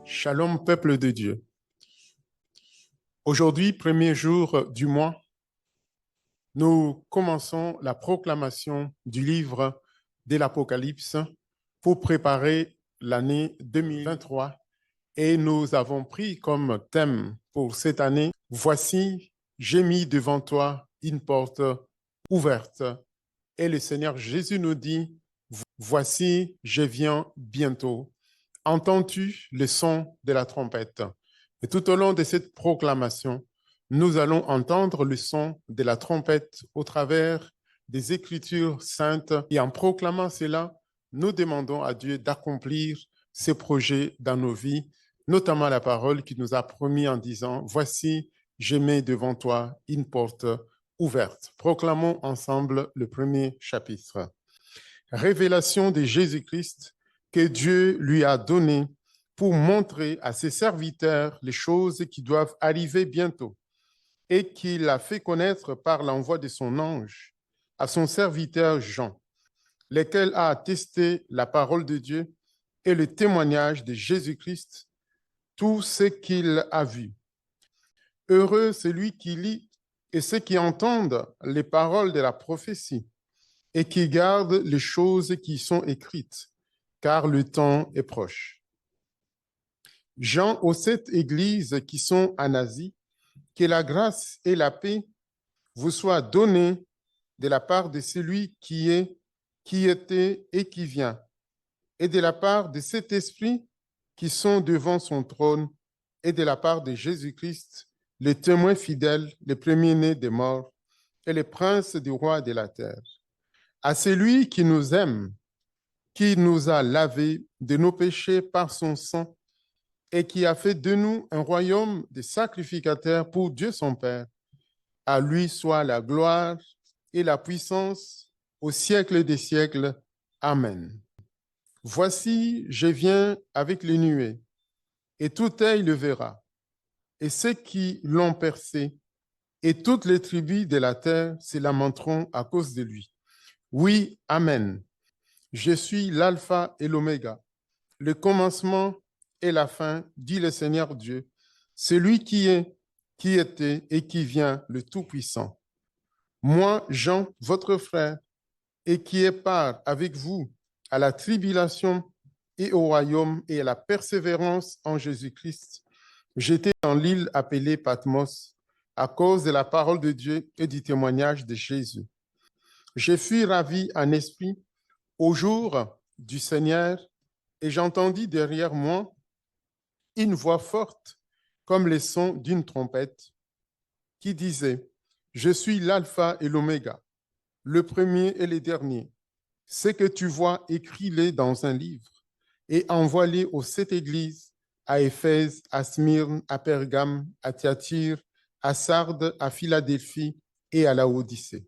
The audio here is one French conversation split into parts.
Shalom, peuple de Dieu. Aujourd'hui, premier jour du mois, nous commençons la proclamation du livre de l'Apocalypse pour préparer l'année 2023 et nous avons pris comme thème pour cette année « Voici, j'ai mis devant toi une porte ouverte » et le Seigneur Jésus nous dit « Voici, je viens bientôt ». Entends-tu le son de la trompette? Et tout au long de cette proclamation, nous allons entendre le son de la trompette au travers des Écritures saintes. Et en proclamant cela, nous demandons à Dieu d'accomplir ses projets dans nos vies, notamment la parole qu'il nous a promis en disant « Voici, je mets devant toi une porte ouverte ». Proclamons ensemble le premier chapitre. Révélation de Jésus-Christ que Dieu lui a donné pour montrer à ses serviteurs les choses qui doivent arriver bientôt et qu'il a fait connaître par l'envoi de son ange à son serviteur Jean, lequel a attesté la parole de Dieu et le témoignage de Jésus-Christ, tout ce qu'il a vu. Heureux celui qui lit et ceux qui entendent les paroles de la prophétie et qui gardent les choses qui y sont écrites, car le temps est proche. Jean aux 7 églises qui sont en Asie, que la grâce et la paix vous soient données de la part de celui qui est, qui était et qui vient, et de la part de cet esprit qui sont devant son trône, et de la part de Jésus-Christ, le témoin fidèle, le premier-né des morts, et le prince des rois de la terre. À celui qui nous aime, qui nous a lavés de nos péchés par son sang et qui a fait de nous un royaume de sacrificateurs pour Dieu son Père. À lui soit la gloire et la puissance au siècle des siècles. Amen. Voici, je viens avec les nuées, et tout œil le verra, et ceux qui l'ont percé, et toutes les tribus de la terre se lamenteront à cause de lui. Oui, Amen. Je suis l'alpha et l'oméga, le commencement et la fin, dit le Seigneur Dieu, celui qui est, qui était et qui vient, le Tout-Puissant. Moi, Jean, votre frère, et qui ai part avec vous à la tribulation et au royaume et à la persévérance en Jésus-Christ, j'étais dans l'île appelée Patmos à cause de la parole de Dieu et du témoignage de Jésus. Je fus ravi en esprit au jour du Seigneur, et j'entendis derrière moi une voix forte, comme les sons d'une trompette, qui disait, « Je suis l'alpha et l'oméga, le premier et le dernier. Ce que tu vois, écris-le dans un livre, et envoie-les aux 7 églises, à Éphèse, à Smyrne, à Pergame, à Thyatire, à Sardes, à Philadelphie et à Laodicée. »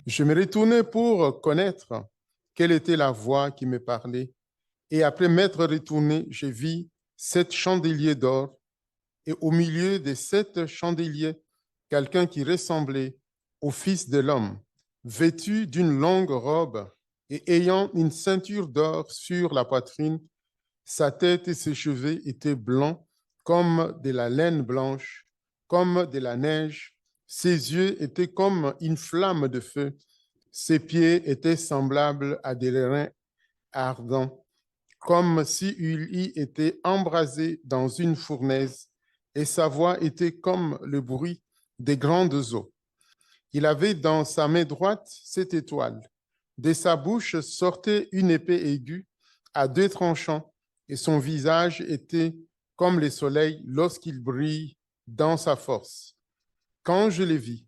Je me retournai pour connaître quelle était la voix qui me parlait. Et après m'être retourné, je vis 7 chandeliers d'or, et au milieu des 7 chandeliers, quelqu'un qui ressemblait au Fils de l'homme, vêtu d'une longue robe et ayant une ceinture d'or sur la poitrine. Sa tête et ses cheveux étaient blancs comme de la laine blanche, comme de la neige. Ses yeux étaient comme une flamme de feu. Ses pieds étaient semblables à des reins ardents, comme s'il y était embrasé dans une fournaise, et sa voix était comme le bruit des grandes eaux. Il avait dans sa main droite 7 étoiles. De sa bouche sortait une épée aiguë à 2 tranchants, et son visage était comme le soleil lorsqu'il brille dans sa force. Quand je le vis,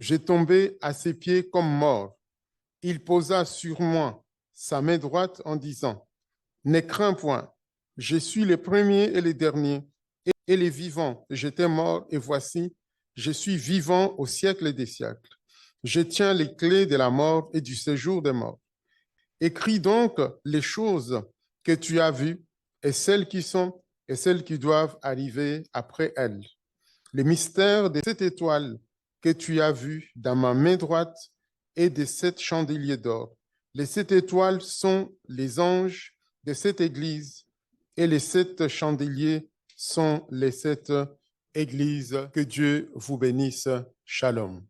je tombai à ses pieds comme mort. Il posa sur moi sa main droite en disant, « Ne crains point, je suis le premier et le dernier, et les vivants. J'étais mort, et voici, je suis vivant au siècle des siècles. Je tiens les clés de la mort et du séjour des morts. Écris donc les choses que tu as vues, et celles qui sont, et celles qui doivent arriver après elles. » Les mystères des 7 étoiles que tu as vues dans ma main droite et des 7 chandeliers d'or. Les 7 étoiles sont les anges de cette église et les 7 chandeliers sont les 7 églises. Que Dieu vous bénisse. Shalom.